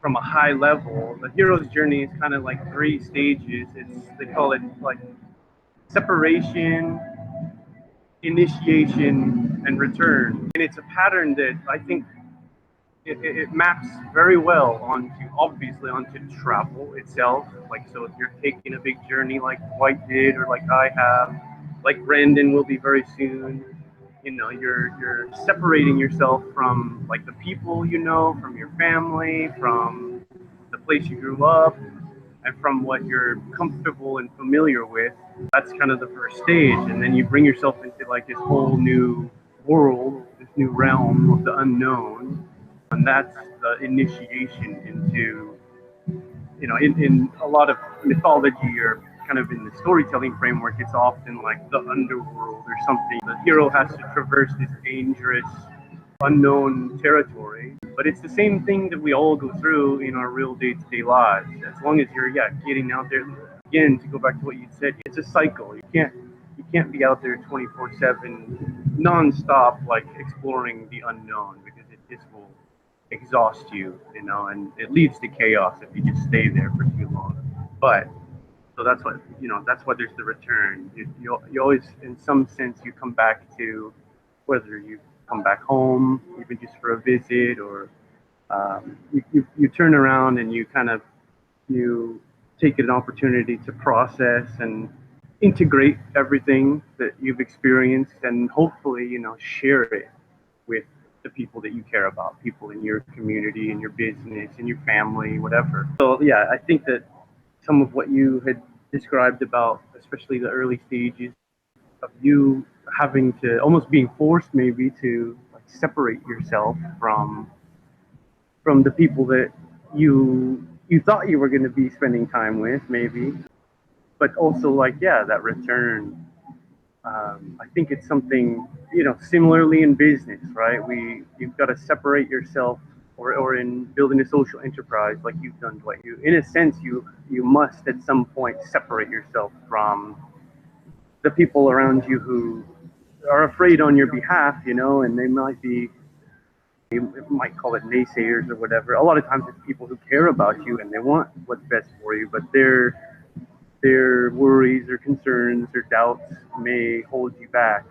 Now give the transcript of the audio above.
from a high level, the hero's journey is kind of like 3 stages. They call it like separation, initiation, and return. And it's a pattern that I think it maps very well onto travel itself. Like, so if you're taking a big journey like White did, or like I have, like Brandon will be very soon, you're separating yourself from like the people from your family, from the place you grew up, and from what you're comfortable and familiar with. That's kind of the first stage, and then you bring yourself into like this whole new world, this new realm of the unknown, and that's the initiation into, in a lot of mythology or kind of in the storytelling framework, it's often like the underworld or something. The hero has to traverse this dangerous, unknown territory, but it's the same thing that we all go through in our real day-to-day lives. As long as you're, getting out there. Again, to go back to what you said, it's a cycle. You can't be out there 24/7, non-stop, like exploring the unknown, because it just will exhaust you, and it leads to chaos if you just stay there for too long. But so that's why there's the return. You always, in some sense, you come back to, whether you come back home, even just for a visit, or you turn around and you take an opportunity to process and integrate everything that you've experienced, and hopefully, share it with the people that you care about, people in your community, in your business, in your family, whatever. So yeah, I think that some of what you had described about, especially the early stages of you having to, almost being forced maybe to like separate yourself from the people that you thought you were going to be spending time with, maybe, but also like, that return. I think it's something, similarly in business, right? You've got to separate yourself, or in building a social enterprise like you've done, Dwight. In a sense, you must at some point separate yourself from the people around you who are afraid on your behalf, and they might be, you might call it naysayers or whatever. A lot of times it's people who care about you and they want what's best for you, but their worries or concerns or doubts may hold you back.